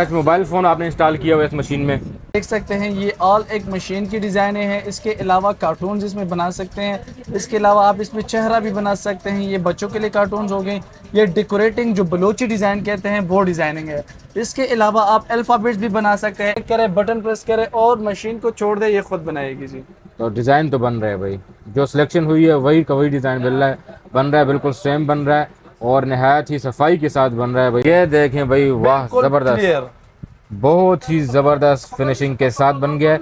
Touch mobile phone आपने install किया हुआ है इस मशीन में। देख सकते हैं ये ऑल एक मशीन की डिज़ाइनें हैं। इसके अलावा कार्टून्स इसमें बना सकते हैं। इसके अलावा आप इसमें चेहरा भी बना सकते हैं। ये बच्चों के लिए कार्टून्स हो गए। ये डेकोरेटिंग जो बलोची डिज़ाइन कहते हैं वो डिज़ाइनिंग है। इसके अलावा आप अल्फ़ाबेट्स भी बना सकते हैं। करें बटन प्रेस करें और मशीन को छोड़ दे, ये खुद बनाएगी जी। तो डिज़ाइन तो बन रहा है भाई, जो सिलेक्शन हुई है वही का वही डिज़ाइन बन रहा है, बिल्कुल सेम बन रहा है और नहायत ही सफाई के साथ बन रहा है भाई। ये देखें भाई, वाह ज़बरदस्त, बहुत ही ज़बरदस्त फिनिशिंग के साथ बन गया है।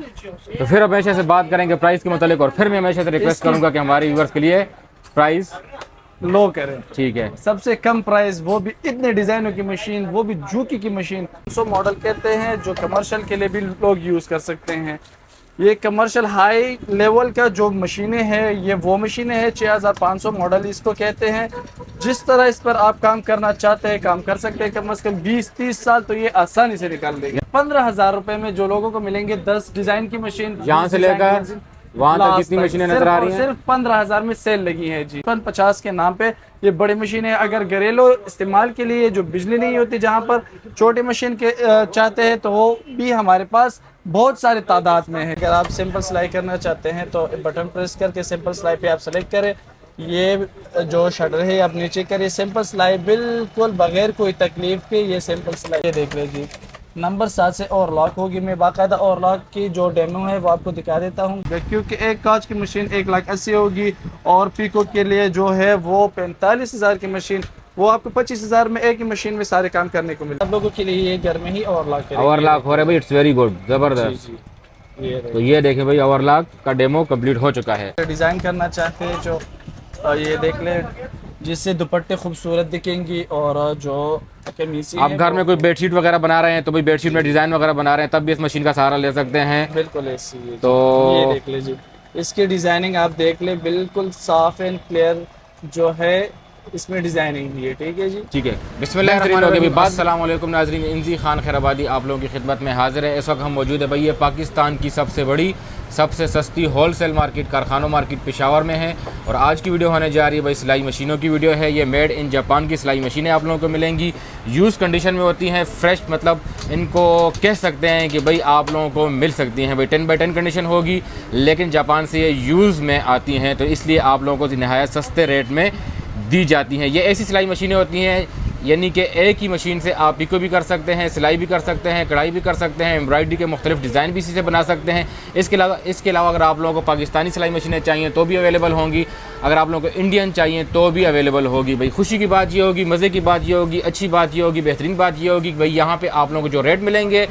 तो फिर हमेशा से बात करेंगे प्राइस के मतलब, और फिर मैं हमेशा से रिक्वेस्ट करूंगा कि हमारे व्यूअर्स के लिए प्राइस लो करें। ठीक है, सबसे कम प्राइस, वो भी इतने डिज़ाइनों की मशीन, वो भी जूकी की मशीन। 100 मॉडल कहते हैं जो कमर्शियल के लिए भी लोग यूज़ कर सकते हैं। ये कमर्शियल हाई लेवल का जो मशीनें हैं, ये वो मशीनें हैं 6500 मॉडल इसको कहते हैं। जिस तरह इस पर आप काम करना चाहते हैं काम कर सकते हैं। कम से कम 20-30 साल तो ये आसानी से निकाल देंगे। 15,000 रुपए में जो लोगों को मिलेंगे 10 डिज़ाइन की मशीन, यहाँ से लेकर वहाँ तक कितनी मशीनें नजर आ रही हैं? सिर्फ 15,000 में सेल लगी है जी। 50 के नाम पे ये बड़ी मशीनें, अगर घरेलू इस्तेमाल के लिए जो बिजली नहीं होती, जहाँ पर छोटी मशीन के चाहते हैं तो वो भी हमारे पास बहुत सारे तादाद में है। अगर आप सिंपल सिलाई करना चाहते हैं तो बटन प्रेस करके सिंपल सिलाई पे आप सेलेक्ट करें। ये जो शटर है आप नीचे करिए, सिंपल सिलाई बिल्कुल बगैर कोई तकलीफ के ये सिंपल सिलाई। ये देख लीजिए नंबर 7 से और लॉक होगी। मैं बाकायदा और लॉक की जो डेमो है वो आपको दिखा देता हूँ, क्योंकि एक कांच की मशीन 1,80,000 होगी और पीको के लिए जो है वो 45,000 की मशीन, वो आपको 25,000 में एक ही मशीन में सारे काम करने को मिले। आप लोगों के लिए ये घर में ही ओवरलॉक ओवरलॉक हो रहा है भाई, इट्स वेरी गुड, जबरदस्त। तो ये देखें भाई, ओवरलॉक का डेमो कंप्लीट हो चुका है। डिज़ाइन करना चाहते हैं जो ये देख ले, जिससे दुपट्टे खूबसूरत दिखेंगी और जो कमीज़ें आप घर में कोई बेडशीट वगैरह बना रहे हैं तो भाई बेडशीट में डिज़ाइन वगैरह बना रहे हैं तब भी इस मशीन का सहारा ले सकते हैं। बिल्कुल ऐसी है। तो ये देख लीजिए, इसकी डिज़ाइनिंग आप देख ले, बिल्कुल साफ एंड क्लियर जो है इसमें डिज़ाइनिंग भी है। ठीक है जी, ठीक है। बिस्मिल्लाहिर्रहमानिर्रहीम। अस्सलाम वालेकुम नाज़रीन, इंजी खान खैराबादी आप लोगों की खिदमत में हाजिर है। इस वक्त हम मौजूद है भाई, ये पाकिस्तान की सबसे बड़ी सबसे सस्ती होलसेल मार्केट कारखानों मार्केट पेशावर में है और आज की वीडियो होने जा रही है भाई सिलाई मशीनों की वीडियो है। ये मेड इन जापान की सिलाई मशीनें आप लोगों को मिलेंगी, यूज़ कंडीशन में होती हैं, फ्रेश, मतलब इनको कह सकते हैं कि भाई आप लोगों को मिल सकती हैं भाई। 10x10 कंडीशन होगी, लेकिन जापान से ये यूज़ में आती हैं तो इसलिए आप लोगों को नहायत सस्ते रेट में दी जाती हैं। ये ऐसी सिलाई मशीनें होती हैं यानी कि एक ही मशीन से आप पिको भी कर सकते हैं, सिलाई भी कर सकते हैं, कढ़ाई भी कर सकते हैं, एम्ब्रॉयडरी के मुख्तलिफ डिज़ाइन भी इसी से बना सकते हैं। इसके अलावा अगर आप लोगों को पाकिस्तानी सिलाई मशीनें चाहिए तो भी अवेलेबल होंगी, अगर आप लोगों को इंडियन चाहिए तो भी अवेलेबल होगी भाई। खुशी की बात ये होगी, मज़े की बात ये होगी, अच्छी बात ये होगी, बेहतरीन बात ये होगी कि भाई यहाँ पर आप लोगों को जो रेट मिलेंगे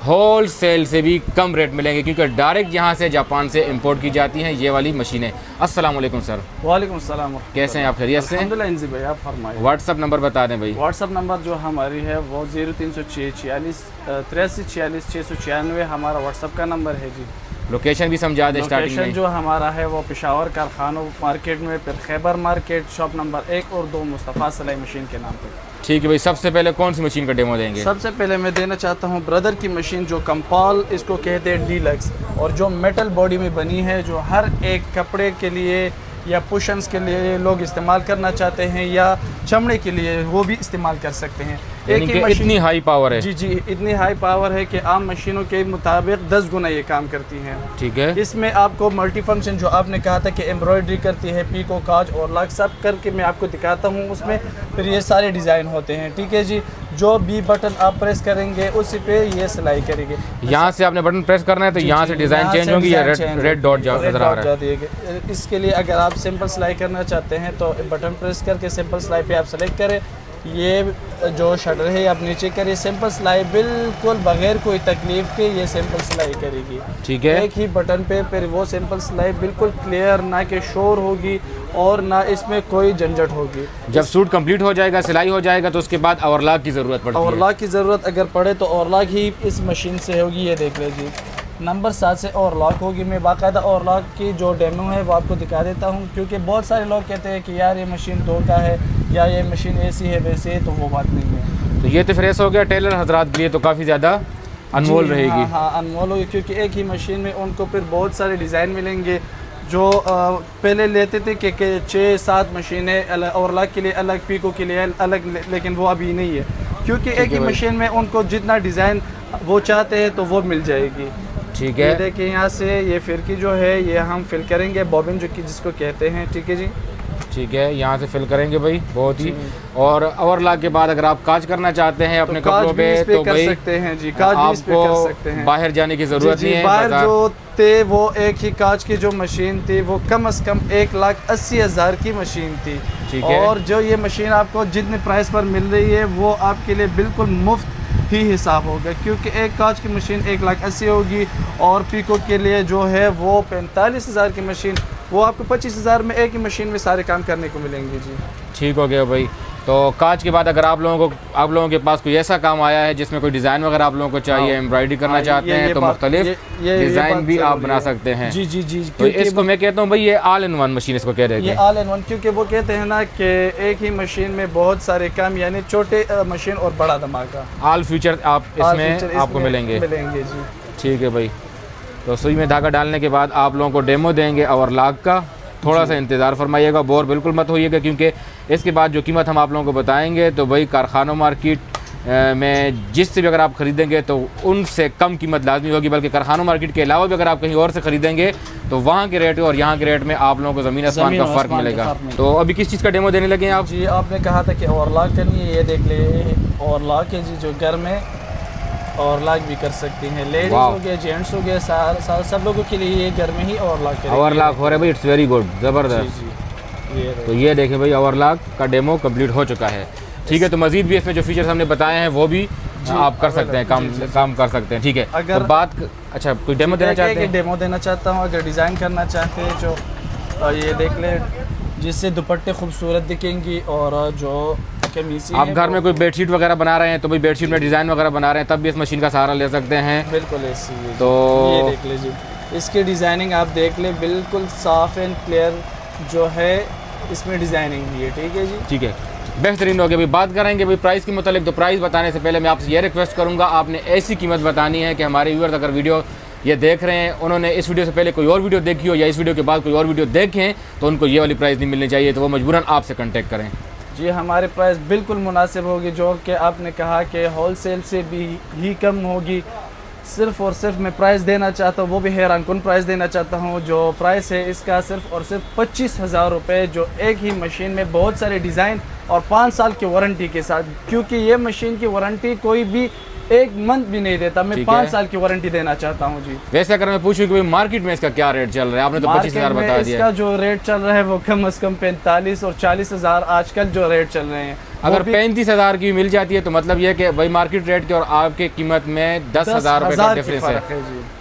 होल सेल से भी कम रेट मिलेंगे, क्योंकि डायरेक्ट यहाँ से जापान से इंपोर्ट की जाती हैं ये वाली मशीनें। अस्सलाम वालेकुम सर। वालेकुम सलाम। कैसे हैं आप? खैरियत से? अल्हम्दुलिल्लाह इंजी भाई, आप फरमाइए। व्हाट्सअप नंबर बता दें भाई। व्हाट्सअप नंबर जो हमारी है वो 0306 46 83 46 696 हमारा व्हाट्सअप का नंबर है जी। लोकेशन भी समझा दें स्टार्टिंग में। जो हमारा है वो पेशावर कारखानों मार्केट में, फिर खैबर मार्केट शॉप नंबर 1 और 2 मुस्तफ़ा सिलाई मशीन के नाम पर। ठीक है भाई, सबसे पहले कौन सी मशीन का डेमो देंगे? सबसे पहले मैं देना चाहता हूँ ब्रदर की मशीन, जो कंपाल इसको कहते हैं डीलक्स, और जो मेटल बॉडी में बनी है, जो हर एक कपड़े के लिए या पुशन्स के लिए लोग इस्तेमाल करना चाहते हैं या चमड़े के लिए वो भी इस्तेमाल कर सकते हैं। एक ही मशीन इतनी हाई पावर है? जी, इतनी हाई पावर है कि आम मशीनों के मुताबिक 10 गुना ये काम करती हैं। ठीक है। इसमें आपको मल्टी फंक्शन जो आपने कहा था कि एम्ब्रॉयडरी करती है, पीको, काज और लॉक सब करके मैं आपको दिखाता हूँ उसमें, फिर ये सारे डिज़ाइन होते हैं। ठीक है जी, जो भी बटन आप प्रेस करेंगे उसी पे ये सिलाई करेंगे। यहाँ से आपने बटन प्रेस करना है तो यहाँ से डिज़ाइन चेंज होगी या रेड डॉट नजर आ रहा है। इसके लिए अगर आप सिंपल सिलाई करना चाहते हैं तो बटन प्रेस करके सिंपल सिलाई पे आप सेलेक्ट करें। ये जो शटर है आप नीचे करिए, सिंपल सिलाई बिल्कुल बगैर कोई तकलीफ के ये सिंपल सिलाई करेगी। ठीक है। एक ही बटन पे फिर वो सिंपल सिलाई बिल्कुल क्लियर, ना कि शोर होगी और ना इसमें कोई झंझट होगी। जब सूट कंप्लीट हो जाएगा, सिलाई हो जाएगा, तो उसके बाद ओवरलॉक की ज़रूरत पड़ती है। ओवरलॉक की ज़रूरत अगर पड़े तो ओवरलॉक ही इस मशीन से होगी। ये देख लीजिए नंबर 7 से और लॉक होगी। मैं बाकायदा और लॉक की जो डेमो है वो आपको दिखा देता हूँ, क्योंकि बहुत सारे लोग कहते हैं कि यार ये मशीन दो का है या ये मशीन ऐसी है वैसे है, तो वो बात नहीं है। तो ये तो फ्रेश हो गया टेलर हजरात के लिए, तो काफ़ी ज़्यादा अनमोल रहेगी। हाँ, अनमोल होगी, क्योंकि एक ही मशीन में उनको फिर बहुत सारे डिज़ाइन मिलेंगे। जो पहले लेते थे कि 6-7 मशीनें ओवरलॉक के लिए अलग, पीको के लिए अलग, लेकिन वो अभी नहीं है। क्योंकि एक ही मशीन में उनको जितना डिज़ाइन वो चाहते हैं तो वो मिल जाएगी। ठीक ये है, देखिए यहाँ से ये फिरकी जो है ये हम फिल करेंगे, बॉबिन जो कि जिसको कहते हैं। ठीक है जी, ठीक है, यहाँ से फिल करेंगे भाई, बहुत ही। और ओवरलॉक के बाद अगर आप काज करना चाहते हैं अपने कपड़ों पे तो कर भाई सकते हैं जी, काज भी इस पे कर सकते हैं। बाहर जाने की ज़रूरत नहीं है। बाहर जो थे वो एक ही कांच की जो मशीन थी वो कम से कम 1,80,000 की मशीन थी। ठीक है, और जो ये मशीन आपको जितने प्राइस पर मिल रही है वो आपके लिए बिल्कुल मुफ्त ही हिसाब होगा, क्योंकि एक कांच की मशीन 1,80,000 होगी और पीको के लिए जो है वो 45,000 की मशीन, वो आपको 25,000 में एक ही मशीन में सारे काम करने को मिलेंगे जी। ठीक हो गया भाई। तो कांच के बाद अगर आप लोगों के पास कोई ऐसा काम आया है जिसमें कोई डिज़ाइन वगैरह आप लोगों को चाहिए, एम्ब्रॉयडरी करना चाहते हैं तो मुख्तलिफ डिज़ाइन भी आप बना सकते हैं। जी जी जी, तो इसको मैं कहता हूँ भाई ये ऑल इन वन मशीन इसको कह रहे हैं। ये ऑल इन वन, क्योंकि वो कहते हैं ना कि एक ही मशीन में बहुत सारे काम, यानी छोटे मशीन और बड़ा धमाका, ऑल फीचर आप इसमें आपको मिलेंगे जी। ठीक है भाई। तो सुई में धागा डालने के बाद आप लोगों को डेमो देंगे ओवरलॉक का, थोड़ा सा इंतज़ार फरमाइएगा, बोर बिल्कुल मत होइएगा, क्योंकि इसके बाद जो कीमत हम आप लोगों को बताएंगे तो भाई कारखानों मार्केट में जिससे भी अगर आप ख़रीदेंगे तो उनसे कम कीमत लाजमी होगी, बल्कि कारखानों मार्केट के अलावा भी अगर आप कहीं और से ख़रीदेंगे तो वहाँ के रेट और यहाँ के रेट में आप लोगों को ज़मीन आसमान का फ़र्क मिलेगा। तो अभी किस चीज़ का डेमो देने लगे हैं आप? जी आपने कहा था कि ओवरलॉक करनी है, ये देख ले ओवरलॉक है जी, जो घर में ओवरलॉक भी कर सकती हैं, लेडीज हो गया, जेंट्स हो गया, सब लोगों के लिए ये घर में ही ओवरलॉक हो रहा है भाई। इट्स वेरी गुड, ज़बरदस्त। तो ये देखें भाई ओवरलॉक का डेमो कंप्लीट हो चुका है। ठीक है, तो मज़ीद भी इसमें जो फीचर्स हमने बताए हैं वो भी आप कर सकते हैं, काम कर सकते हैं। ठीक है, अगर तो बात अच्छा कोई डेमो देना चाहते हैं? डेमो देना चाहता हूँ, अगर डिज़ाइन करना चाहते हैं जो ये देख ले, जिससे दुपट्टे खूबसूरत दिखेंगी और जो आप घर में कोई बेडशीट वगैरह बना रहे हैं तो भाई बेडशीट में डिज़ाइन वगैरह बना रहे हैं तब भी इस मशीन का सहारा ले सकते हैं। बिल्कुल ऐसी है। तो ये देख लीजिए, इसकी डिज़ाइनिंग आप देख ले, बिल्कुल साफ़ एंड क्लियर जो है इसमें डिज़ाइनिंग भी है। ठीक है जी, ठीक है, बेहतरीन हो गया। भाई बात करेंगे भाई प्राइस के मुतालिक। तो प्राइस बताने से पहले मैं आपसे ये रिक्वेस्ट करूँगा, आपने ऐसी कीमत बतानी है कि हमारे व्यूअर्स अगर वीडियो ये देख रहे हैं, उन्होंने इस वीडियो से पहले कोई और वीडियो देखी हो या इस वीडियो के बाद कोई और वीडियो देखें तो उनको ये वाली प्राइस नहीं मिलनी चाहिए, तो वो मजबूरन आपसे कॉन्टेक्ट करें। जी हमारे प्राइस बिल्कुल मुनासिब होगी, जो कि आपने कहा कि होलसेल से भी ही कम होगी। सिर्फ़ और सिर्फ मैं प्राइस देना चाहता हूँ, वो भी हैरान कुन प्राइस देना चाहता हूँ। जो प्राइस है इसका सिर्फ़ और सिर्फ 25,000 रुपये, जो एक ही मशीन में बहुत सारे डिज़ाइन और 5 साल की वारंटी के साथ, क्योंकि ये मशीन की वारंटी कोई भी 1 मंथ भी नहीं देता, मैं 5 साल की वारंटी देना चाहता हूँ जी। वैसे अगर मैं पूछूं कि भाई मार्केट में इसका क्या रेट चल रहा है, आपने तो 25,000 बता दिया। इसका जो रेट चल रहा है वो कम से कम 45 और 40,000 आजकल जो रेट चल रहे हैं। अगर 35,000 की मिल जाती है तो मतलब ये कि भाई मार्केट रेट के और आपके कीमत में 10,000 रुपये का डिफरेंस है,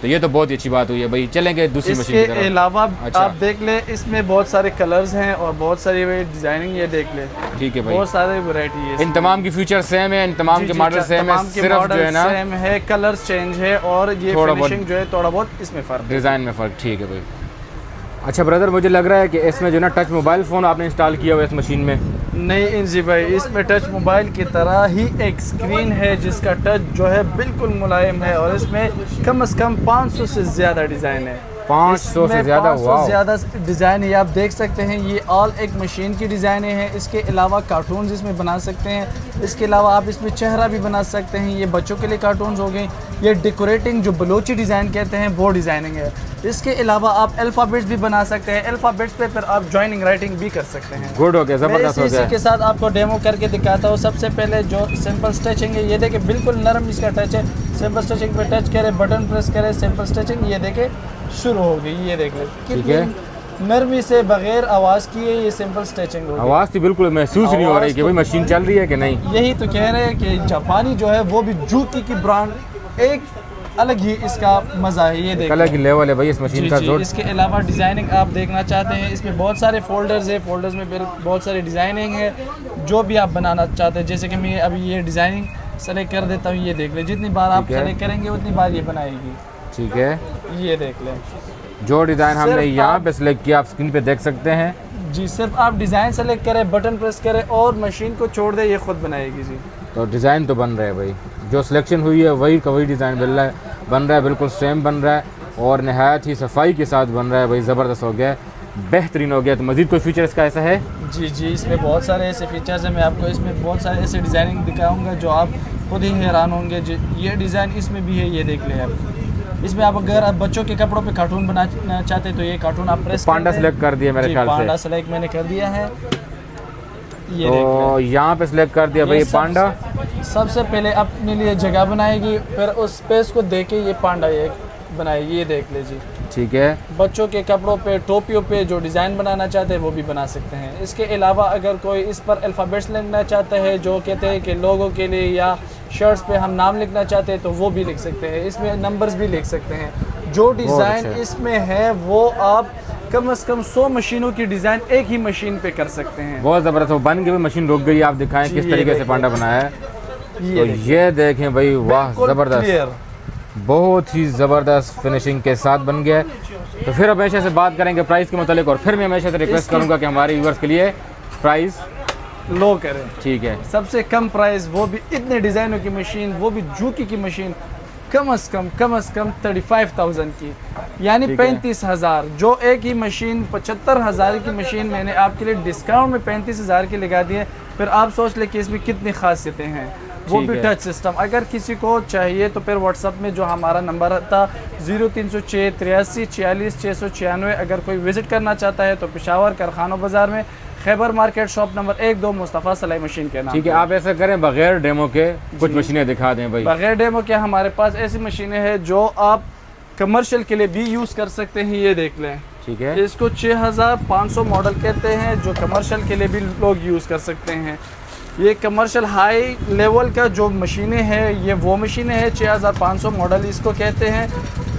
तो ये तो बहुत ही अच्छी बात हुई है भाई। चलेंगे दूसरी मशीन की तरफ। इसके अलावा आप देख ले, इसमें बहुत सारे कलर्स हैं और बहुत सारी डिजाइनिंग, ये देख ले। ठीक है भाई, बहुत सारे वैरायटी है। इन तमाम की फीचर सेम है, इन तमाम के मॉडल सेम है, सिर्फ जो है ना सेम है, कलर्स चेंज है और ये फिनिशिंग जो है थोड़ा बहुत इसमें फ़र्क, डिज़ाइन में फ़र्क। ठीक है भाई। अच्छा ब्रदर, मुझे लग रहा है कि इसमें जो ना टच मोबाइल फ़ोन आपने इंस्टॉल किया हुआ है इस मशीन में। नहीं जी भाई, इसमें टच मोबाइल की तरह ही एक स्क्रीन है जिसका टच जो है बिल्कुल मुलायम है और इसमें कम से कम 500 से ज़्यादा डिज़ाइन है। 500 से ज़्यादा, 500 से ज़्यादा डिज़ाइन है, आप देख सकते हैं। ये ऑल एक मशीन की डिज़ाइने हैं। इसके अलावा कार्टून्स इसमें बना सकते हैं, इसके अलावा आप इसमें चेहरा भी बना सकते हैं। ये बच्चों के लिए कार्टून्स हो गए। ये डेकोरेटिंग जो बलोची डिज़ाइन कहते हैं वो डिज़ाइनिंग है। इसके अलावा आप अल्फ़ाबेट्स भी बना सकते हैं, अल्फ़ाबेट्स पे फिर आप जॉइनिंग राइटिंग भी कर सकते हैं। गुड हो गया, ज़बरदस्त हो गया। इसी के साथ आपको डेमो करके दिखाता हूँ। सबसे पहले जो सिंपल स्टिचिंग है, ये देखे बिल्कुल नरम इसका टच है। सिंपल स्टिचिंग पे टच करें, बटन प्रेस करें, सिंपल स्टिचिंग ये देखे शुरू हो गई। ये देख ले कितनी नरमी से बगैर आवाज़ किए ये सिंपल स्टिचिंग हो गई। आवाज़ तो बिल्कुल महसूस नहीं हो रही कि भाई मशीन चल रही है कि नहीं। यही तो कह रहे हैं कि जापानी जो है वो भी जूती की ब्रांड, एक अलग ही इसका मज़ा है। ये देखिए अलग ही लेवल है भाई इस मशीन का। इसके अलावा डिज़ाइनिंग आप देखना चाहते हैं, इसमें बहुत सारे फोल्डर्स है, फोल्डर्स में बहुत सारी डिज़ाइनिंग है जो भी आप बनाना चाहते हैं। जैसे कि मैं अभी ये डिज़ाइनिंग सेलेक्ट कर देता हूँ, ये देख ले, जितनी बार आप सेलेक्ट करेंगे उतनी बार ये बनाएगी। ठीक है, ये देख लें, जो डिज़ाइन हमने यहाँ पे सेलेक्ट किया आप स्क्रीन पे देख सकते हैं जी। सिर्फ आप डिज़ाइन सेलेक्ट करें, बटन प्रेस करें और मशीन को छोड़ दें, ये खुद बनाएगी जी। तो डिज़ाइन तो बन रहा है भाई, जो सिलेक्शन हुई है वही का वही डिज़ाइन बन रहा है, बिल्कुल सेम बन रहा है और नहायत ही सफाई के साथ बन रहा है भाई। ज़बरदस्त हो गया है। बेहतरीन हो गया। तो मज़ीद कोई फीचर इसका ऐसा है? जी जी, इसमें बहुत सारे ऐसे फीचर्स हैं। मैं आपको इसमें बहुत सारे ऐसे डिज़ाइनिंग दिखाऊंगा जो आप खुद ही हैरान होंगे। ये डिज़ाइन इसमें भी है, ये देख लें आप। इसमें आप अगर आप बच्चों के कपड़ों पे कार्टून बनाना चाहते हैं तो ये कार्टून आप प्रेस पांडा सेलेक्ट कर दिया मेरे ख्याल से। पांडा सेलेक्ट मैंने कर दिया है। ये तो यहाँ पे सेलेक्ट कर दिया भाई ये पांडा। सबसे पहले अपने लिए जगह बनाएगी, फिर उस स्पेस को देख के ये पांडा ये बनाएगी। ये देख लीजिए। ठीक है। बच्चों के कपड़ों पे, टोपियों पे जो डिज़ाइन बनाना चाहते हैं वो भी बना सकते हैं। इसके अलावा अगर कोई इस पर अल्फ़ाबेट्स लिखना चाहता है, जो कहते हैं कि लोगों के लिए या शर्ट्स पे हम नाम लिखना चाहते हैं, तो वो भी लिख सकते हैं। इसमें नंबर्स भी लिख सकते हैं। जो डिज़ाइन इसमें है वो आप कम से कम 100 मशीनों की डिज़ाइन एक ही मशीन पे कर सकते हैं। बहुत ज़बरदस्त। वो बन गई, मशीन रुक गई। आप दिखाएं किस तरीके से पांडा बनाया है। तो ये देखें भाई, वाह ज़बरदस्त, बहुत ही ज़बरदस्त फिनिशिंग के साथ बन गया। तो फिर अब हमेशा से बात करेंगे प्राइस के मतलब, और फिर मैं हमेशा से रिक्वेस्ट करूंगा कि हमारे व्यूअर्स के लिए प्राइस लो करें। ठीक है। सबसे कम प्राइस, वो भी इतने डिज़ाइनों की मशीन, वो भी जूकी की मशीन, कम से कम 35,000 की, यानी 35,000। जो एक ही मशीन 75,000 की मशीन मैंने आपके लिए डिस्काउंट में 35,000 की लगा दी है। फिर आप सोच ले कि इसमें कितनी खासियतें हैं। वो भी टच सिस्टम। अगर किसी को चाहिए तो फिर व्हाट्सअप में जो हमारा नंबर था 0306 83 46 696, अगर कोई विज़िट करना चाहता है तो पेशावर कारखाना बाज़ार में Khyber market shop number 12 Mustafa सलाई मशीन के नाम। ठीक है। आप ऐसा करें, बगैर डेमो के कुछ मशीनें दिखा दें भाई। बगैर डेमो के हमारे पास ऐसी मशीनें हैं जो आप कमर्शियल के लिए भी यूज़ कर सकते हैं। ये देख लें। ठीक है। इसको 6500 मॉडल कहते हैं, जो कमर्शियल के लिए भी लोग यूज़ कर सकते हैं। ये कमर्शियल हाई लेवल का जो मशीनें हैं, ये वो मशीनें हैं 6500 मॉडल इसको कहते हैं।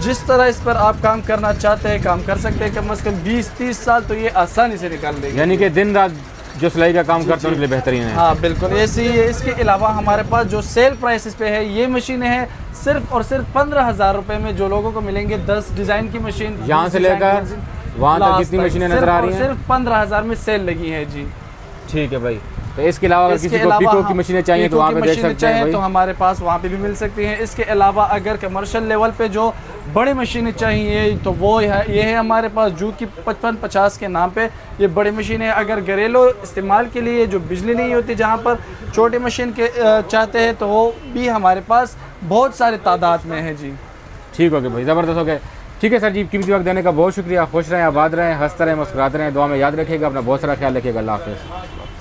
जिस तरह इस पर आप काम करना चाहते हैं काम कर सकते हैं। कम से कम 20-30 साल तो ये आसानी से निकाल देंगे। यानी कि दिन रात जो सिलाई का काम करते हैं उनके लिए बेहतरीन है। हाँ बिल्कुल ऐसे ही है। इसके अलावा हमारे पास जो सेल प्राइस पे है, ये मशीनें हैं सिर्फ और सिर्फ 15,000 रुपये में, जो लोगों को मिलेंगे 10 डिज़ाइन की मशीन। यहाँ से लेकर वहाँ तक कितनी मशीनें नजर आ रही हैं? सिर्फ 15,000 में सेल लगी है जी। ठीक है भाई। तो इसके अलावा अगर किसी को पीको की मशीनें चाहिए तो वहाँ पे देख सकते हैं भाई। तो हमारे पास वहाँ पे भी मिल सकती हैं। इसके अलावा अगर कमर्शियल लेवल पे जो बड़ी मशीनें चाहिए तो वो ये है हमारे पास जू की 5550 के नाम पे ये बड़ी मशीनें। अगर घरेलू इस्तेमाल के लिए जो बिजली नहीं होती, जहाँ पर छोटी मशीन के चाहते हैं, तो वो भी हमारे पास बहुत सारे तादाद में है जी। ठीक हो गया भाई, ज़बरदस्त हो गया। ठीक है सर जी, कीमती वक्त देने का बहुत शुक्रिया। खुश रहें, आबाद रहें, हंसते रहें, मुस्कुराते रहें। दुआ में याद रखिएगा, अपना बहुत सारा ख्याल रखिएगा। अल्लाह हाफ़िज़।